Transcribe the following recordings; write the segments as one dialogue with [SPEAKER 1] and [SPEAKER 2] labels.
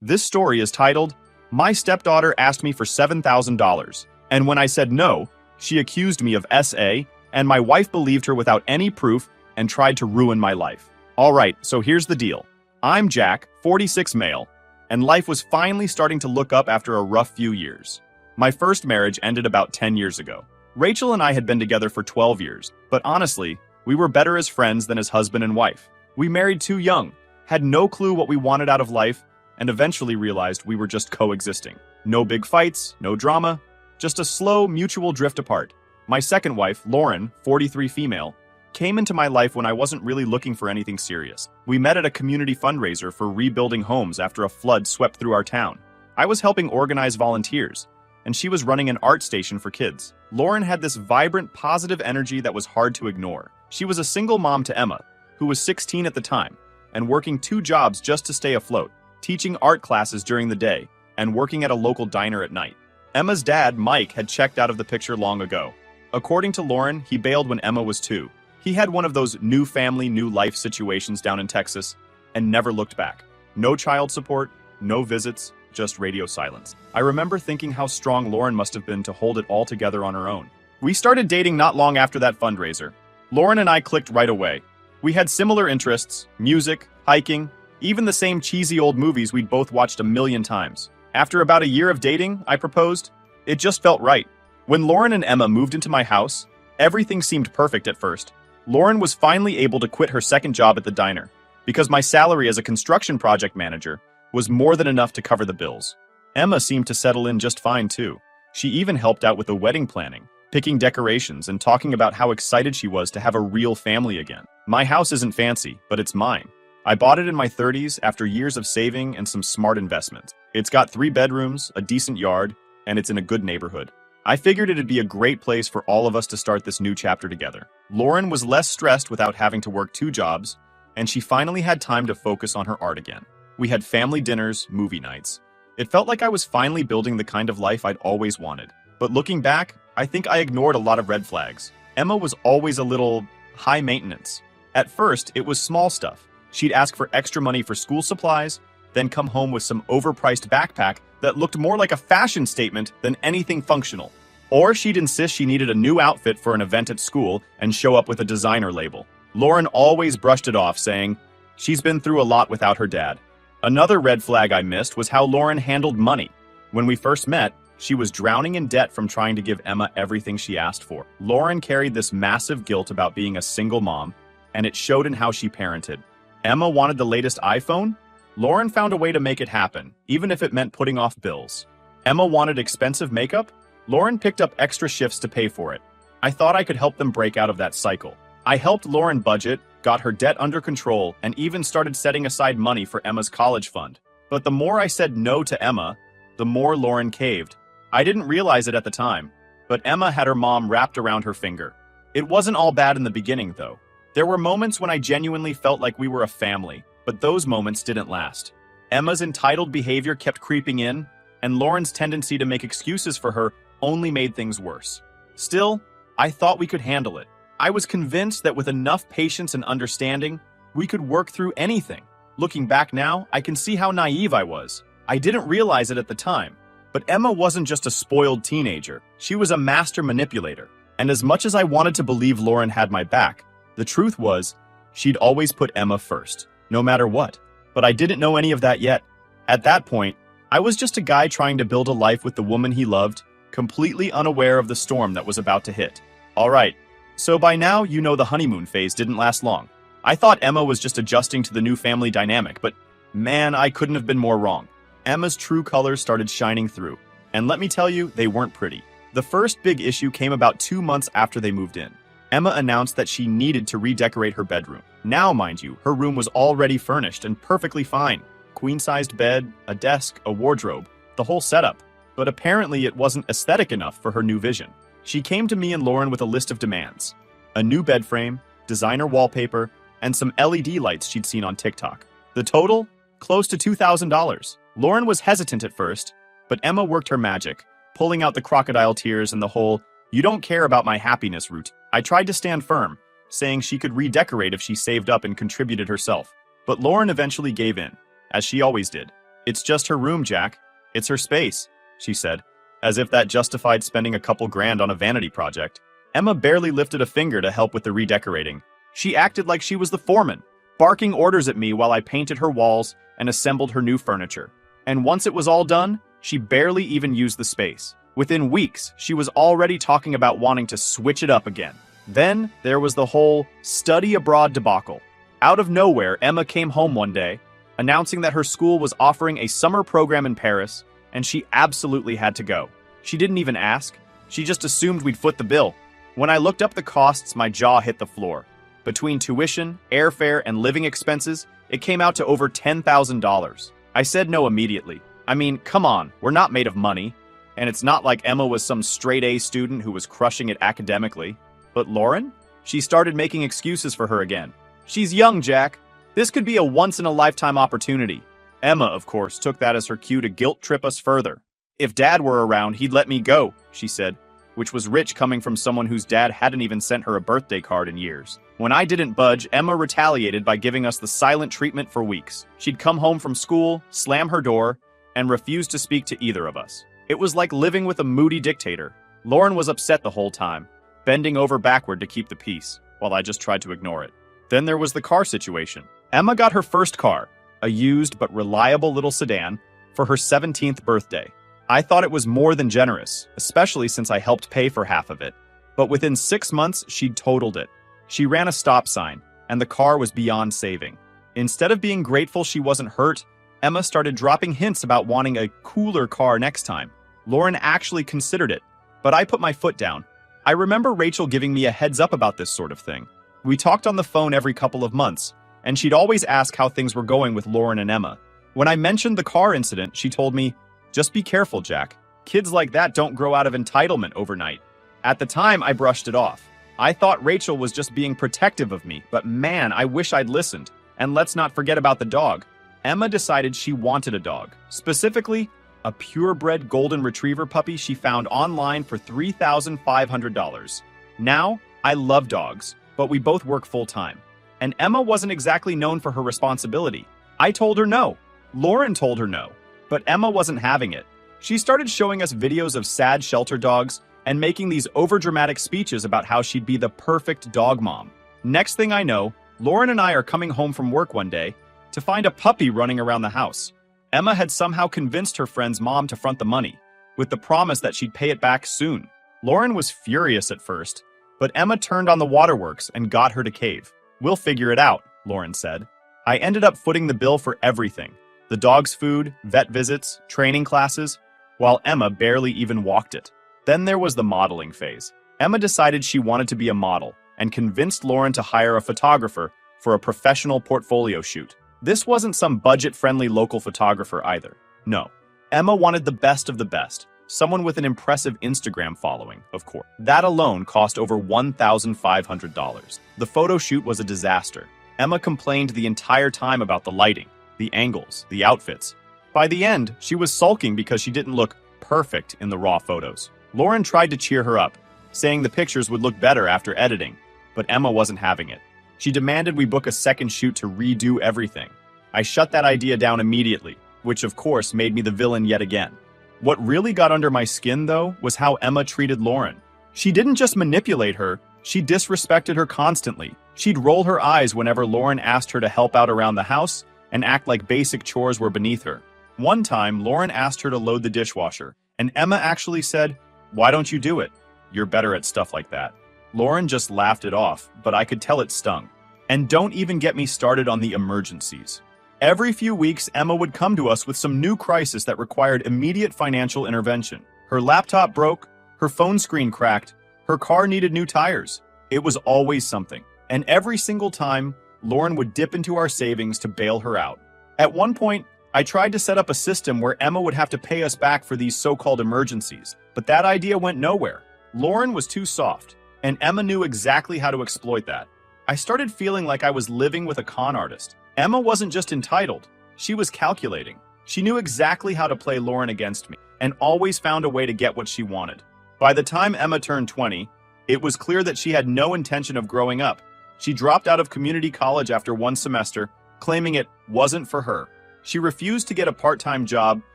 [SPEAKER 1] This story is titled, My Stepdaughter Asked Me for $7,000, and when I said no, she accused me of SA, and my wife believed her without any proof and tried to ruin my life. Alright, so here's the deal. I'm Jack, 46 male, and life was finally starting to look up after a rough few years. My first marriage ended about 10 years ago. Rachel and I had been together for 12 years, but honestly, we were better as friends than as husband and wife. We married too young, had no clue what we wanted out of life, and eventually realized we were just coexisting. No big fights, no drama, just a slow, mutual drift apart. My second wife, Lauren, 43 female, came into my life when I wasn't really looking for anything serious. We met at a community fundraiser for rebuilding homes after a flood swept through our town. I was helping organize volunteers, and she was running an art station for kids. Lauren had this vibrant, positive energy that was hard to ignore. She was a single mom to Emma, who was 16 at the time, and working 2 jobs just to stay afloat, teaching art classes during the day, and working at a local diner at night. Emma's dad, Mike, had checked out of the picture long ago. According to Lauren, he bailed when Emma was 2. He had one of those new family, new life situations down in Texas, and never looked back. No child support, no visits, just radio silence. I remember thinking how strong Lauren must have been to hold it all together on her own. We started dating not long after that fundraiser. Lauren and I clicked right away. We had similar interests, music, hiking, even the same cheesy old movies we'd both watched a million times. After about a year of dating, I proposed. It just felt right. When Lauren and Emma moved into my house, everything seemed perfect at first. Lauren was finally able to quit her second job at the diner, because my salary as a construction project manager was more than enough to cover the bills. Emma seemed to settle in just fine too. She even helped out with the wedding planning, picking decorations and talking about how excited she was to have a real family again. My house isn't fancy, but it's mine. I bought it in my 30s after years of saving and some smart investments. It's got 3 bedrooms, a decent yard, and it's in a good neighborhood. I figured it'd be a great place for all of us to start this new chapter together. Lauren was less stressed without having to work 2 jobs, and she finally had time to focus on her art again. We had family dinners, movie nights. It felt like I was finally building the kind of life I'd always wanted. But looking back, I think I ignored a lot of red flags. Emma was always a little high maintenance. At first, it was small stuff. She'd ask for extra money for school supplies, then come home with some overpriced backpack that looked more like a fashion statement than anything functional. Or she'd insist she needed a new outfit for an event at school and show up with a designer label. Lauren always brushed it off, saying, she's been through a lot without her dad. Another red flag I missed was how Lauren handled money. When we first met, she was drowning in debt from trying to give Emma everything she asked for. Lauren carried this massive guilt about being a single mom, and it showed in how she parented. Emma wanted the latest iPhone? Lauren found a way to make it happen, even if it meant putting off bills. Emma wanted expensive makeup? Lauren picked up extra shifts to pay for it. I thought I could help them break out of that cycle. I helped Lauren budget, got her debt under control, and even started setting aside money for Emma's college fund. But the more I said no to Emma, the more Lauren caved. I didn't realize it at the time, but Emma had her mom wrapped around her finger. It wasn't all bad in the beginning, though. There were moments when I genuinely felt like we were a family, but those moments didn't last. Emma's entitled behavior kept creeping in, and Lauren's tendency to make excuses for her only made things worse. Still, I thought we could handle it. I was convinced that with enough patience and understanding, we could work through anything. Looking back now, I can see how naive I was. I didn't realize it at the time, but Emma wasn't just a spoiled teenager. She was a master manipulator. And as much as I wanted to believe Lauren had my back, the truth was, she'd always put Emma first, no matter what. But I didn't know any of that yet. At that point, I was just a guy trying to build a life with the woman he loved, completely unaware of the storm that was about to hit. Alright, so by now you know the honeymoon phase didn't last long. I thought Emma was just adjusting to the new family dynamic, but man, I couldn't have been more wrong. Emma's true colors started shining through, and let me tell you, they weren't pretty. The first big issue came about 2 months after they moved in. Emma announced that she needed to redecorate her bedroom. Now, mind you, her room was already furnished and perfectly fine. Queen-sized bed, a desk, a wardrobe, the whole setup. But apparently it wasn't aesthetic enough for her new vision. She came to me and Lauren with a list of demands. A new bed frame, designer wallpaper, and some LED lights she'd seen on TikTok. The total? Close to $2,000. Lauren was hesitant at first, but Emma worked her magic, pulling out the crocodile tears and the whole, "you don't care about my happiness" route. I tried to stand firm, saying she could redecorate if she saved up and contributed herself. But Lauren eventually gave in, as she always did. "It's just her room, Jack. It's her space," she said, as if that justified spending a couple grand on a vanity project. Emma barely lifted a finger to help with the redecorating. She acted like she was the foreman, barking orders at me while I painted her walls and assembled her new furniture. And once it was all done, she barely even used the space. Within weeks, she was already talking about wanting to switch it up again. Then there was the whole study abroad debacle. Out of nowhere, Emma came home one day, announcing that her school was offering a summer program in Paris, and she absolutely had to go. She didn't even ask. She just assumed we'd foot the bill. When I looked up the costs, my jaw hit the floor. Between tuition, airfare, and living expenses, it came out to over $10,000. I said no immediately. I mean, come on, we're not made of money. And it's not like Emma was some straight-A student who was crushing it academically. But Lauren? She started making excuses for her again. "She's young, Jack. This could be a once-in-a-lifetime opportunity." Emma, of course, took that as her cue to guilt-trip us further. "If Dad were around, he'd let me go," she said, which was rich coming from someone whose dad hadn't even sent her a birthday card in years. When I didn't budge, Emma retaliated by giving us the silent treatment for weeks. She'd come home from school, slam her door, and refuse to speak to either of us. It was like living with a moody dictator. Lauren was upset the whole time, bending over backward to keep the peace, while I just tried to ignore it. Then there was the car situation. Emma got her first car, a used but reliable little sedan, for her 17th birthday. I thought it was more than generous, especially since I helped pay for half of it. But within 6 months, she'd totaled it. She ran a stop sign, and the car was beyond saving. Instead of being grateful she wasn't hurt, Emma started dropping hints about wanting a cooler car next time. Lauren actually considered it, but I put my foot down. I remember Rachel giving me a heads up about this sort of thing. We talked on the phone every couple of months, and she'd always ask how things were going with Lauren and Emma. When I mentioned the car incident, she told me, "Just be careful, Jack. Kids like that don't grow out of entitlement overnight." At the time, I brushed it off. I thought Rachel was just being protective of me, but man, I wish I'd listened. And let's not forget about the dog. Emma decided she wanted a dog. Specifically, a purebred golden retriever puppy she found online for $3,500. Now, I love dogs, but we both work full-time. And Emma wasn't exactly known for her responsibility. I told her no. Lauren told her no. But Emma wasn't having it. She started showing us videos of sad shelter dogs and making these overdramatic speeches about how she'd be the perfect dog mom. Next thing I know, Lauren and I are coming home from work one day to find a puppy running around the house. Emma had somehow convinced her friend's mom to front the money, with the promise that she'd pay it back soon. Lauren was furious at first, but Emma turned on the waterworks and got her to cave. "We'll figure it out," Lauren said. I ended up footing the bill for everything. The dog's food, vet visits, training classes, while Emma barely even walked it. Then there was the modeling phase. Emma decided she wanted to be a model and convinced Lauren to hire a photographer for a professional portfolio shoot. This wasn't some budget-friendly local photographer either. No, Emma wanted the best of the best, someone with an impressive Instagram following, of course. That alone cost over $1,500. The photo shoot was a disaster. Emma complained the entire time about the lighting, the angles, the outfits. By the end, she was sulking because she didn't look perfect in the raw photos. Lauren tried to cheer her up, saying the pictures would look better after editing, but Emma wasn't having it. She demanded we book a second shoot to redo everything. I shut that idea down immediately, which of course made me the villain yet again. What really got under my skin, though, was how Emma treated Lauren. She didn't just manipulate her, she disrespected her constantly. She'd roll her eyes whenever Lauren asked her to help out around the house and act like basic chores were beneath her. One time, Lauren asked her to load the dishwasher, and Emma actually said, "Why don't you do it? You're better at stuff like that." Lauren just laughed it off, but I could tell it stung. And don't even get me started on the emergencies. Every few weeks, Emma would come to us with some new crisis that required immediate financial intervention. Her laptop broke, her phone screen cracked, her car needed new tires. It was always something. And every single time, Lauren would dip into our savings to bail her out. At one point, I tried to set up a system where Emma would have to pay us back for these so-called emergencies, but that idea went nowhere. Lauren was too soft, and Emma knew exactly how to exploit that. I started feeling like I was living with a con artist. Emma wasn't just entitled, she was calculating. She knew exactly how to play Lauren against me, and always found a way to get what she wanted. By the time Emma turned 20, it was clear that she had no intention of growing up. She dropped out of community college after one semester, claiming it wasn't for her. She refused to get a part-time job,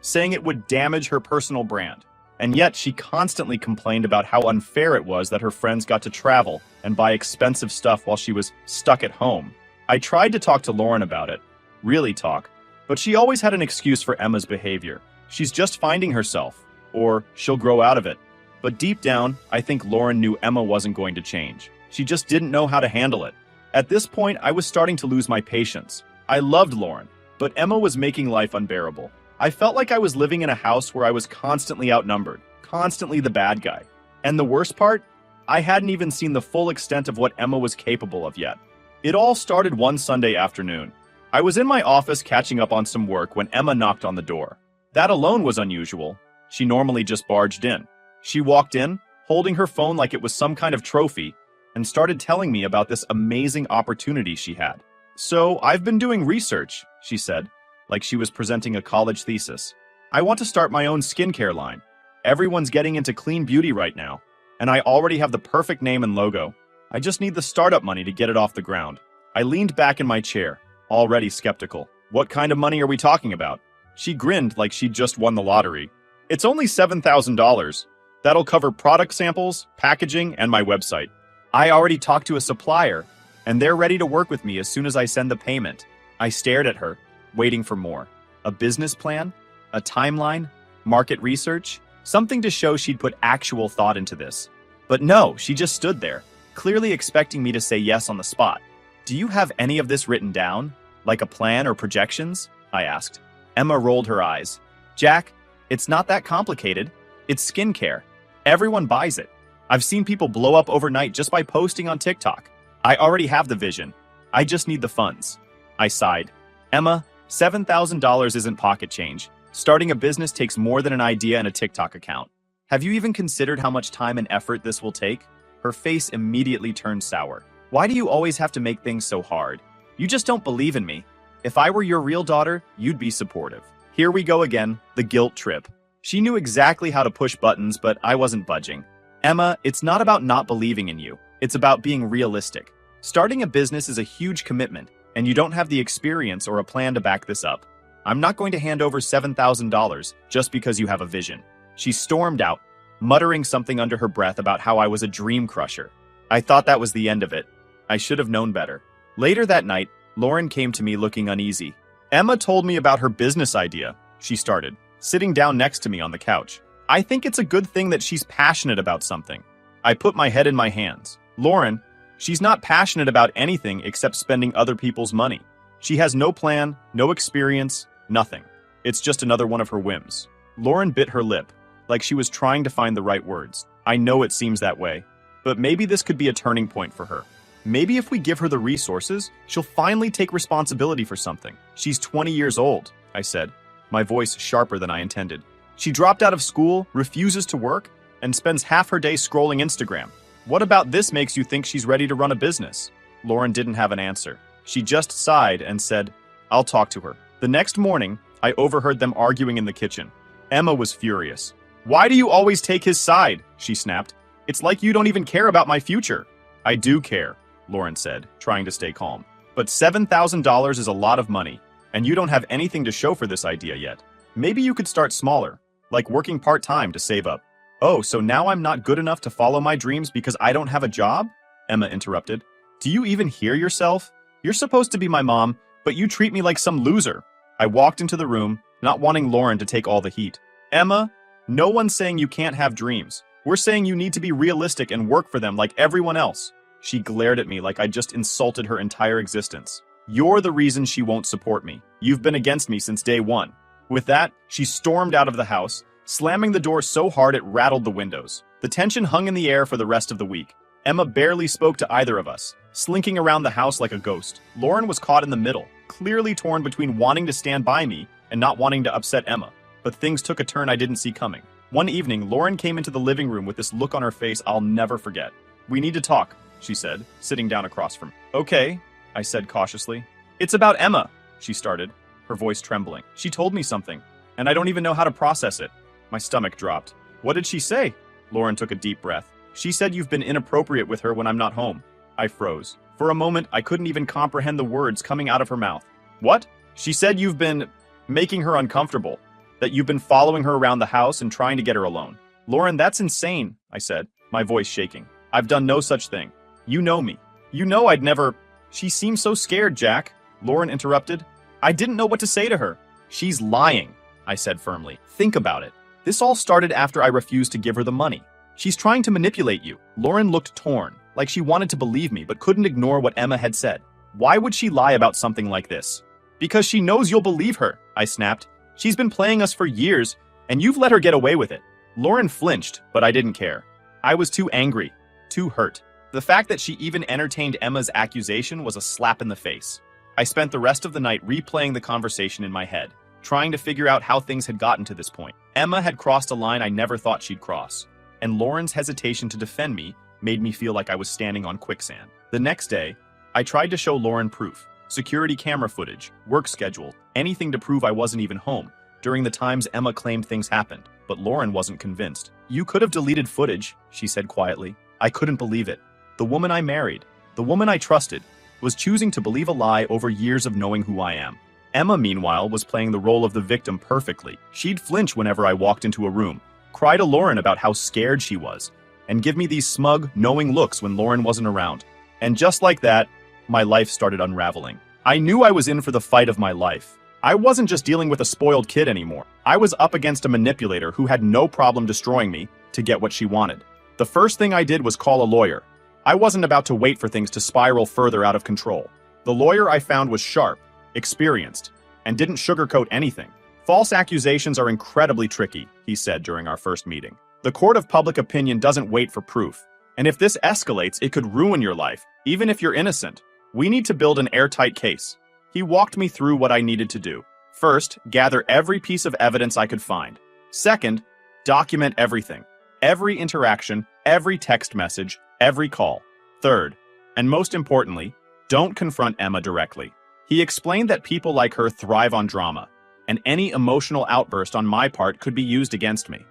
[SPEAKER 1] saying it would damage her personal brand. And yet she constantly complained about how unfair it was that her friends got to travel and buy expensive stuff while she was stuck at home. I tried to talk to Lauren about it, really talk, but she always had an excuse for Emma's behavior. She's just finding herself, or she'll grow out of it. But deep down, I think Lauren knew Emma wasn't going to change. She just didn't know how to handle it. At this point, I was starting to lose my patience. I loved Lauren, but Emma was making life unbearable. I felt like I was living in a house where I was constantly outnumbered, constantly the bad guy. And the worst part? I hadn't even seen the full extent of what Emma was capable of yet. It all started one Sunday afternoon. I was in my office catching up on some work when Emma knocked on the door. That alone was unusual. She normally just barged in. She walked in, holding her phone like it was some kind of trophy, and started telling me about this amazing opportunity she had. "So, I've been doing research," she said, like she was presenting a college thesis. "I want to start my own skincare line. Everyone's getting into clean beauty right now, and I already have the perfect name and logo. I just need the startup money to get it off the ground." I leaned back in my chair, already skeptical. "What kind of money are we talking about?" She grinned like she'd just won the lottery. "It's only $7,000. That'll cover product samples, packaging, and my website. I already talked to a supplier, and they're ready to work with me as soon as I send the payment." I stared at her, waiting for more. A business plan? A timeline? Market research? Something to show she'd put actual thought into this. But no, she just stood there, clearly expecting me to say yes on the spot. "Do you have any of this written down? Like a plan or projections?" I asked. Emma rolled her eyes. "Jack, it's not that complicated. It's skincare. Everyone buys it. I've seen people blow up overnight just by posting on TikTok. I already have the vision. I just need the funds." I sighed. "Emma, $7,000 isn't pocket change. Starting a business takes more than an idea and a TikTok account. Have you even considered how much time and effort this will take?" Her face immediately turned sour. "Why do you always have to make things so hard? You just don't believe in me. If I were your real daughter, you'd be supportive." Here we go again, the guilt trip. She knew exactly how to push buttons, but I wasn't budging. "Emma, it's not about not believing in you. It's about being realistic. Starting a business is a huge commitment, and you don't have the experience or a plan to back this up. I'm not going to hand over $7,000 just because you have a vision." She stormed out, muttering something under her breath about how I was a dream crusher. I thought that was the end of it. I should have known better. Later that night, Lauren came to me looking uneasy. "Emma told me about her business idea," she started, sitting down next to me on the couch. "I think it's a good thing that she's passionate about something." I put my head in my hands. "Lauren, she's not passionate about anything except spending other people's money. She has no plan, no experience, nothing. It's just another one of her whims." Lauren bit her lip, like she was trying to find the right words. "I know it seems that way, but maybe this could be a turning point for her. Maybe if we give her the resources, she'll finally take responsibility for something. She's 20 years old," I said, my voice sharper than I intended. "She dropped out of school, refuses to work, and spends half her day scrolling Instagram. What about this makes you think she's ready to run a business?" Lauren didn't have an answer. She just sighed and said, "I'll talk to her." The next morning, I overheard them arguing in the kitchen. Emma was furious. "Why do you always take his side?" she snapped. "It's like you don't even care about my future." "I do care," Lauren said, trying to stay calm. "But $7,000 is a lot of money, and you don't have anything to show for this idea yet. Maybe you could start smaller, like working part-time to save up." "Oh, so now I'm not good enough to follow my dreams because I don't have a job?" Emma interrupted. "Do you even hear yourself? You're supposed to be my mom, but you treat me like some loser." I walked into the room, not wanting Lauren to take all the heat. "Emma, no one's saying you can't have dreams. We're saying you need to be realistic and work for them like everyone else." She glared at me like I'd just insulted her entire existence. "You're the reason she won't support me. You've been against me since day one." With that, she stormed out of the house, slamming the door so hard it rattled the windows. The tension hung in the air for the rest of the week. Emma barely spoke to either of us, slinking around the house like a ghost. Lauren was caught in the middle, clearly torn between wanting to stand by me and not wanting to upset Emma. But things took a turn I didn't see coming. One evening, Lauren came into the living room with this look on her face I'll never forget. "We need to talk," she said, sitting down across from me. "Okay," I said cautiously. "It's about Emma," she started, her voice trembling. "She told me something, and I don't even know how to process it." My stomach dropped. "What did she say?" Lauren took a deep breath. "She said you've been inappropriate with her when I'm not home." I froze. For a moment, I couldn't even comprehend the words coming out of her mouth. "What?" "She said you've been making her uncomfortable, that you've been following her around the house and trying to get her alone. Lauren, that's insane, I said, my voice shaking. I've done no such thing. You know me. You know I'd never... She seems so scared, Jack, Lauren interrupted. I didn't know what to say to her. She's lying, I said firmly. Think about it. This all started after I refused to give her the money. She's trying to manipulate you. Lauren looked torn, like she wanted to believe me but couldn't ignore what Emma had said. Why would she lie about something like this? Because she knows you'll believe her, I snapped. She's been playing us for years, and you've let her get away with it. Lauren flinched, but I didn't care. I was too angry, too hurt. The fact that she even entertained Emma's accusation was a slap in the face. I spent the rest of the night replaying the conversation in my head, trying to figure out how things had gotten to this point. Emma had crossed a line I never thought she'd cross, and Lauren's hesitation to defend me made me feel like I was standing on quicksand. The next day, I tried to show Lauren proof. Security camera footage, work schedule, anything to prove I wasn't even home during the times Emma claimed things happened, but Lauren wasn't convinced. You could have deleted footage, she said quietly. I couldn't believe it. The woman I married, the woman I trusted, was choosing to believe a lie over years of knowing who I am. Emma, meanwhile, was playing the role of the victim perfectly. She'd flinch whenever I walked into a room, cry to Lauren about how scared she was, and give me these smug, knowing looks when Lauren wasn't around. And just like that, my life started unraveling. I knew I was in for the fight of my life. I wasn't just dealing with a spoiled kid anymore. I was up against a manipulator who had no problem destroying me to get what she wanted. The first thing I did was call a lawyer. I wasn't about to wait for things to spiral further out of control. The lawyer I found was sharp, experienced, and didn't sugarcoat anything. False accusations are incredibly tricky, he said during our first meeting. The court of public opinion doesn't wait for proof. And if this escalates, it could ruin your life, even if you're innocent. We need to build an airtight case. He walked me through what I needed to do. First, gather every piece of evidence I could find. Second, document everything. Every interaction, every text message, every call. Third, and most importantly, don't confront Emma directly. He explained that people like her thrive on drama, and any emotional outburst on my part could be used against me.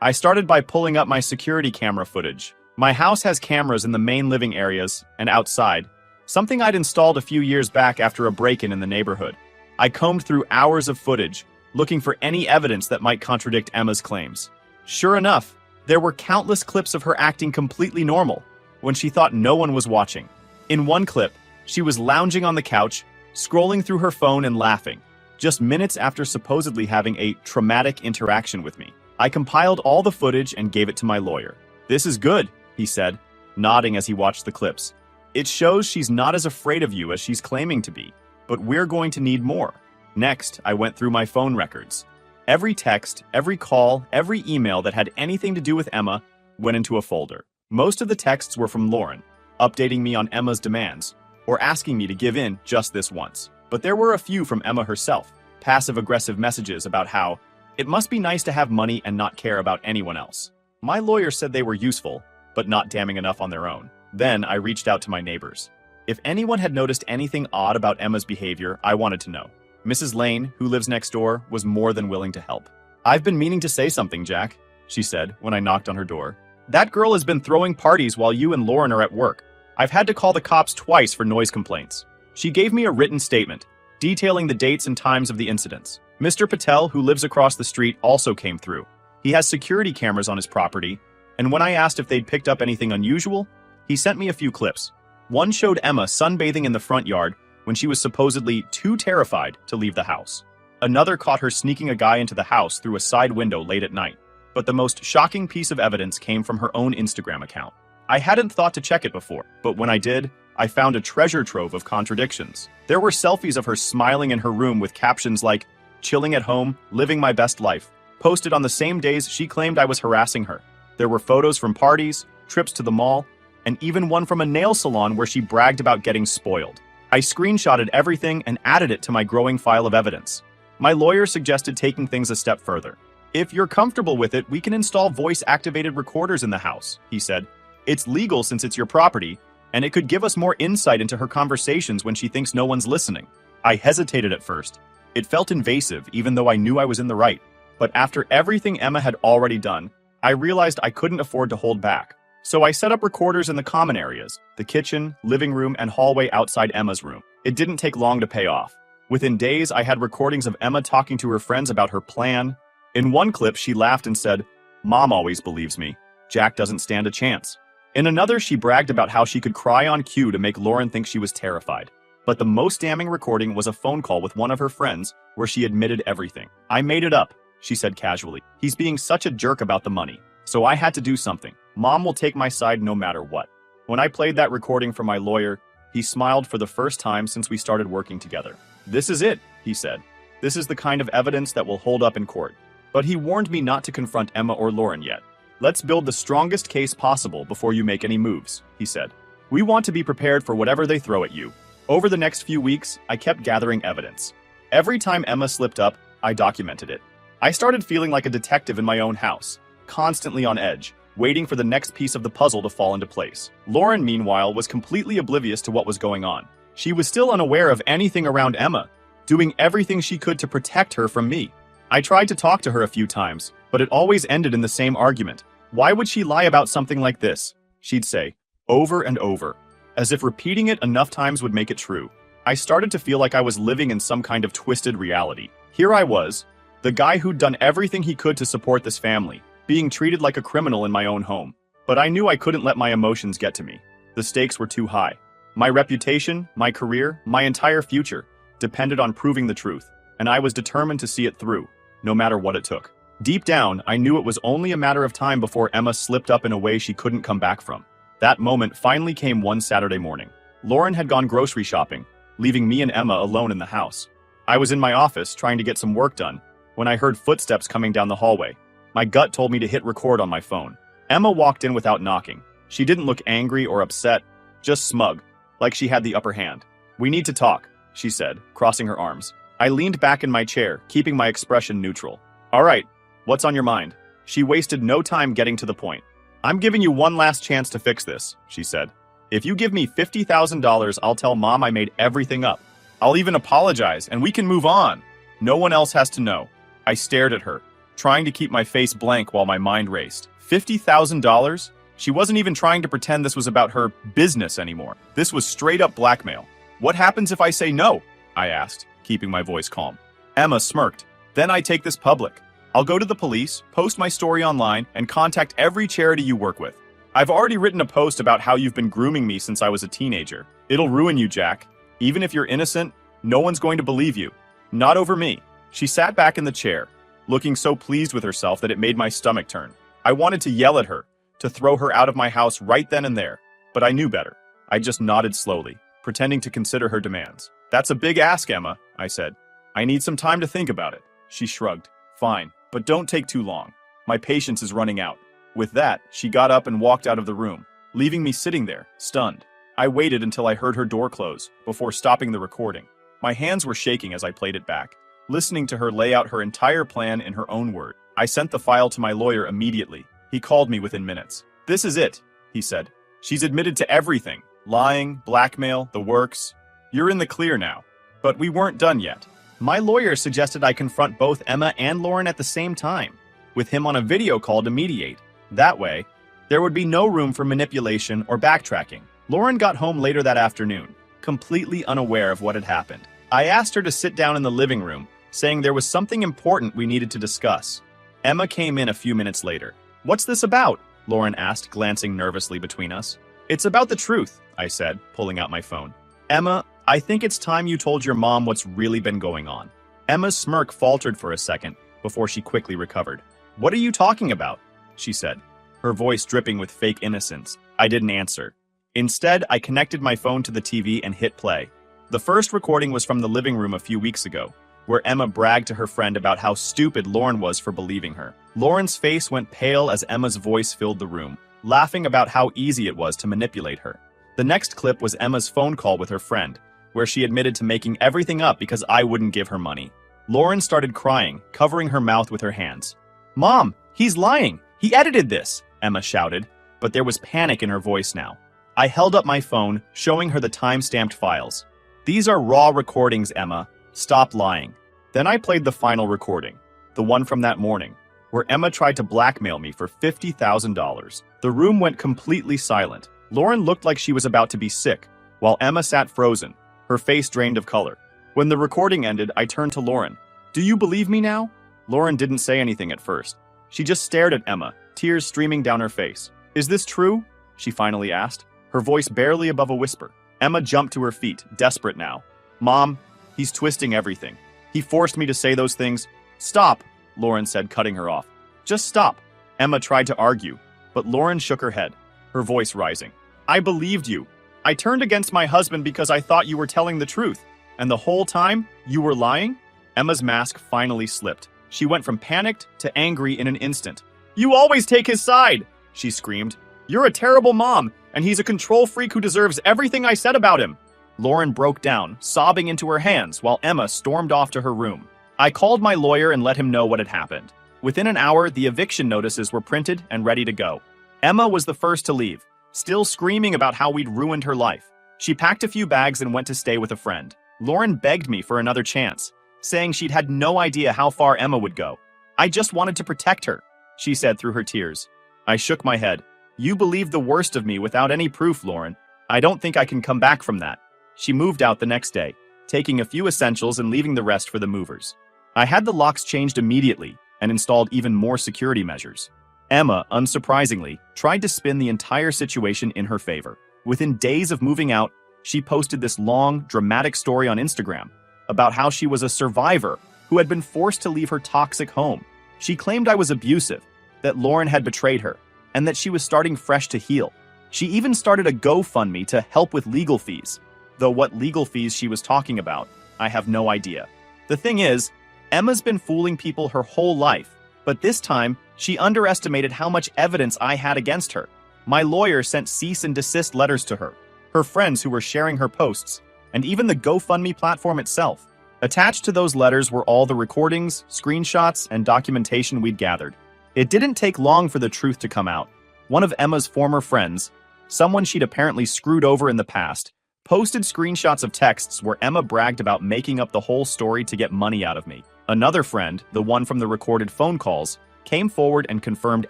[SPEAKER 1] I started by pulling up my security camera footage. My house has cameras in the main living areas and outside, something I'd installed a few years back after a break-in in the neighborhood. I combed through hours of footage, looking for any evidence that might contradict Emma's claims. Sure enough, there were countless clips of her acting completely normal when she thought no one was watching. In one clip, she was lounging on the couch, scrolling through her phone and laughing, just minutes after supposedly having a traumatic interaction with me. I compiled all the footage and gave it to my lawyer. This is good, he said, nodding as he watched the clips. It shows she's not as afraid of you as she's claiming to be, but we're going to need more. Next, I went through my phone records. Every text, every call, every email that had anything to do with Emma went into a folder. Most of the texts were from Lauren, updating me on Emma's demands, or asking me to give in just this once. But there were a few from Emma herself, passive-aggressive messages about how it must be nice to have money and not care about anyone else. My lawyer said they were useful, but not damning enough on their own. Then I reached out to my neighbors. If anyone had noticed anything odd about Emma's behavior, I wanted to know. Mrs. Lane, who lives next door, was more than willing to help. I've been meaning to say something, Jack, she said when I knocked on her door. That girl has been throwing parties while you and Lauren are at work. I've had to call the cops twice for noise complaints. She gave me a written statement, detailing the dates and times of the incidents. Mr. Patel, who lives across the street, also came through. He has security cameras on his property, and when I asked if they'd picked up anything unusual, he sent me a few clips. One showed Emma sunbathing in the front yard when she was supposedly too terrified to leave the house. Another caught her sneaking a guy into the house through a side window late at night. But the most shocking piece of evidence came from her own Instagram account. I hadn't thought to check it before, but when I did, I found a treasure trove of contradictions. There were selfies of her smiling in her room with captions like, "Chilling at home, living my best life," posted on the same days she claimed I was harassing her. There were photos from parties, trips to the mall, and even one from a nail salon where she bragged about getting spoiled. I screenshotted everything and added it to my growing file of evidence. My lawyer suggested taking things a step further. If you're comfortable with it, we can install voice-activated recorders in the house, he said. It's legal since it's your property, and it could give us more insight into her conversations when she thinks no one's listening. I hesitated at first. It felt invasive, even though I knew I was in the right. But after everything Emma had already done, I realized I couldn't afford to hold back. So I set up recorders in the common areas, the kitchen, living room, and hallway outside Emma's room. It didn't take long to pay off. Within days, I had recordings of Emma talking to her friends about her plan. In one clip, she laughed and said, "Mom always believes me. Jack doesn't stand a chance." In another, she bragged about how she could cry on cue to make Lauren think she was terrified. But the most damning recording was a phone call with one of her friends where she admitted everything. "I made it up," she said casually. "He's being such a jerk about the money. So I had to do something. Mom will take my side no matter what." When I played that recording for my lawyer, he smiled for the first time since we started working together. "This is it," he said. "This is the kind of evidence that will hold up in court." But he warned me not to confront Emma or Lauren yet. "Let's build the strongest case possible before you make any moves," he said. "We want to be prepared for whatever they throw at you." Over the next few weeks, I kept gathering evidence. Every time Emma slipped up, I documented it. I started feeling like a detective in my own house, constantly on edge, waiting for the next piece of the puzzle to fall into place. Lauren, meanwhile, was completely oblivious to what was going on. She was still unaware of anything around Emma, doing everything she could to protect her from me. I tried to talk to her a few times, but it always ended in the same argument. "Why would she lie about something like this?" she'd say, over and over, as if repeating it enough times would make it true. I started to feel like I was living in some kind of twisted reality. Here I was, the guy who'd done everything he could to support this family, being treated like a criminal in my own home. But I knew I couldn't let my emotions get to me. The stakes were too high. My reputation, my career, my entire future depended on proving the truth, and I was determined to see it through, no matter what it took. Deep down, I knew it was only a matter of time before Emma slipped up in a way she couldn't come back from. That moment finally came one Saturday morning. Lauren had gone grocery shopping, leaving me and Emma alone in the house. I was in my office trying to get some work done when I heard footsteps coming down the hallway. My gut told me to hit record on my phone. Emma walked in without knocking. She didn't look angry or upset, just smug, like she had the upper hand. "We need to talk," she said, crossing her arms. I leaned back in my chair, keeping my expression neutral. "All right, what's on your mind?" She wasted no time getting to the point. "I'm giving you one last chance to fix this," she said. "If you give me $50,000, I'll tell Mom I made everything up. I'll even apologize, and we can move on. No one else has to know." I stared at her, trying to keep my face blank while my mind raced. $50,000? She wasn't even trying to pretend this was about her business anymore. This was straight-up blackmail. "What happens if I say no?" I asked, keeping my voice calm. Emma smirked. "Then I take this public. I'll go to the police, post my story online, and contact every charity you work with. I've already written a post about how you've been grooming me since I was a teenager. It'll ruin you, Jack. Even if you're innocent, no one's going to believe you. Not over me." She sat back in the chair, looking so pleased with herself that it made my stomach turn. I wanted to yell at her, to throw her out of my house right then and there, but I knew better. I just nodded slowly, pretending to consider her demands. "That's a big ask, Emma," I said. "I need some time to think about it." She shrugged. "Fine, but don't take too long. My patience is running out." With that, she got up and walked out of the room, leaving me sitting there, stunned. I waited until I heard her door close, before stopping the recording. My hands were shaking as I played it back, listening to her lay out her entire plan in her own words. I sent the file to my lawyer immediately. He called me within minutes. "This is it," he said. "She's admitted to everything. Lying, blackmail, the works. You're in the clear now." But we weren't done yet. My lawyer suggested I confront both Emma and Lauren at the same time, with him on a video call to mediate. That way, there would be no room for manipulation or backtracking. Lauren got home later that afternoon, completely unaware of what had happened. I asked her to sit down in the living room, saying there was something important we needed to discuss. Emma came in a few minutes later. "What's this about?" Lauren asked, glancing nervously between us. "It's about the truth," I said, pulling out my phone. "Emma, I think it's time you told your mom what's really been going on." Emma's smirk faltered for a second before she quickly recovered. "What are you talking about?" she said, her voice dripping with fake innocence. I didn't answer. Instead, I connected my phone to the TV and hit play. The first recording was from the living room a few weeks ago, where Emma bragged to her friend about how stupid Lauren was for believing her. Lauren's face went pale as Emma's voice filled the room, laughing about how easy it was to manipulate her. The next clip was Emma's phone call with her friend, where she admitted to making everything up because I wouldn't give her money. Lauren started crying, covering her mouth with her hands. "Mom, he's lying! He edited this!" Emma shouted, but there was panic in her voice now. I held up my phone, showing her the time-stamped files. "These are raw recordings, Emma. Stop lying." Then I played the final recording, the one from that morning, where Emma tried to blackmail me for $50,000. The room went completely silent. Lauren looked like she was about to be sick, while Emma sat frozen, her face drained of color. When the recording ended, I turned to Lauren. Do you believe me now? Lauren didn't say anything at first. She just stared at Emma, tears streaming down her face. Is this true? She finally asked, her voice barely above a whisper. Emma jumped to her feet, desperate now. Mom, he's twisting everything. He forced me to say those things. Stop, Lauren said, cutting her off. Just stop. Emma tried to argue, but Lauren shook her head, her voice rising. I believed you. I turned against my husband because I thought you were telling the truth. And the whole time, you were lying? Emma's mask finally slipped. She went from panicked to angry in an instant. You always take his side, she screamed. You're a terrible mom, and he's a control freak who deserves everything I said about him. Lauren broke down, sobbing into her hands while Emma stormed off to her room. I called my lawyer and let him know what had happened. Within an hour, the eviction notices were printed and ready to go. Emma was the first to leave, still screaming about how we'd ruined her life. She packed a few bags and went to stay with a friend. Lauren begged me for another chance, saying she'd had no idea how far Emma would go. I just wanted to protect her, she said through her tears. I shook my head. You believed the worst of me without any proof, Lauren. I don't think I can come back from that. She moved out the next day, taking a few essentials and leaving the rest for the movers. I had the locks changed immediately and installed even more security measures. Emma, unsurprisingly, tried to spin the entire situation in her favor. Within days of moving out, she posted this long, dramatic story on Instagram about how she was a survivor who had been forced to leave her toxic home. She claimed I was abusive, that Lauren had betrayed her, and that she was starting fresh to heal. She even started a GoFundMe to help with legal fees, though what legal fees she was talking about, I have no idea. The thing is, Emma's been fooling people her whole life, but this time, she underestimated how much evidence I had against her. My lawyer sent cease and desist letters to her, her friends who were sharing her posts, and even the GoFundMe platform itself. Attached to those letters were all the recordings, screenshots, and documentation we'd gathered. It didn't take long for the truth to come out. One of Emma's former friends, someone she'd apparently screwed over in the past, posted screenshots of texts where Emma bragged about making up the whole story to get money out of me. Another friend, the one from the recorded phone calls, came forward and confirmed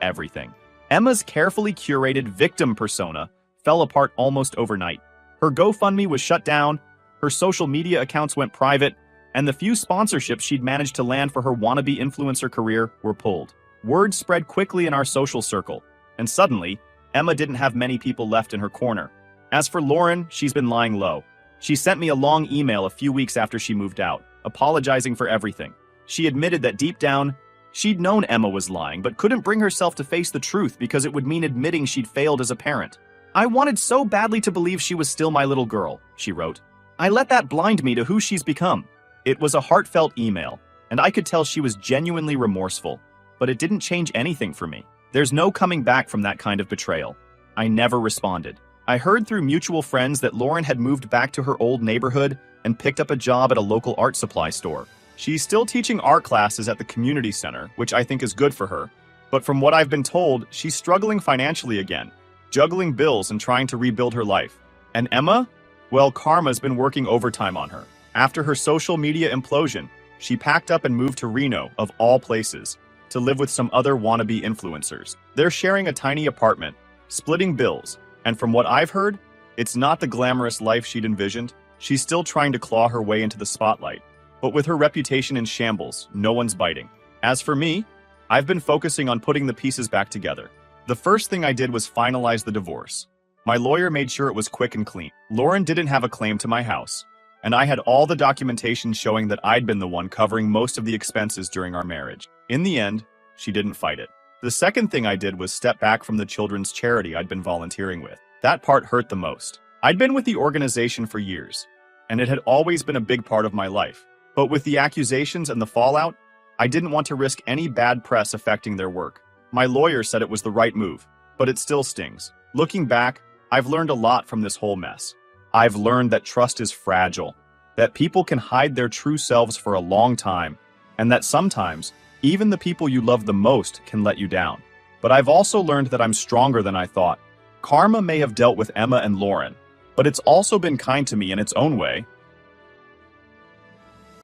[SPEAKER 1] everything. Emma's carefully curated victim persona fell apart almost overnight. Her GoFundMe was shut down, her social media accounts went private, and the few sponsorships she'd managed to land for her wannabe influencer career were pulled. Word spread quickly in our social circle, and suddenly, Emma didn't have many people left in her corner. As for Lauren, she's been lying low. She sent me a long email a few weeks after she moved out, apologizing for everything. She admitted that deep down, she'd known Emma was lying, but couldn't bring herself to face the truth because it would mean admitting she'd failed as a parent. I wanted so badly to believe she was still my little girl, she wrote. I let that blind me to who she's become. It was a heartfelt email, and I could tell she was genuinely remorseful, but it didn't change anything for me. There's no coming back from that kind of betrayal. I never responded. I heard through mutual friends that Lauren had moved back to her old neighborhood and picked up a job at a local art supply store. She's still teaching art classes at the community center, which I think is good for her. But from what I've been told, she's struggling financially again, juggling bills and trying to rebuild her life. And Emma? Well, karma's been working overtime on her. After her social media implosion, she packed up and moved to Reno, of all places, to live with some other wannabe influencers. They're sharing a tiny apartment, splitting bills, and from what I've heard, it's not the glamorous life she'd envisioned. She's still trying to claw her way into the spotlight. But with her reputation in shambles, no one's biting. As for me, I've been focusing on putting the pieces back together. The first thing I did was finalize the divorce. My lawyer made sure it was quick and clean. Lauren didn't have a claim to my house, and I had all the documentation showing that I'd been the one covering most of the expenses during our marriage. In the end, she didn't fight it. The second thing I did was step back from the children's charity I'd been volunteering with. That part hurt the most. I'd been with the organization for years, and it had always been a big part of my life. But with the accusations and the fallout, I didn't want to risk any bad press affecting their work. My lawyer said it was the right move, but it still stings. Looking back, I've learned a lot from this whole mess. I've learned that trust is fragile, that people can hide their true selves for a long time, and that sometimes, even the people you love the most can let you down. But I've also learned that I'm stronger than I thought. Karma may have dealt with Emma and Lauren, but it's also been kind to me in its own way.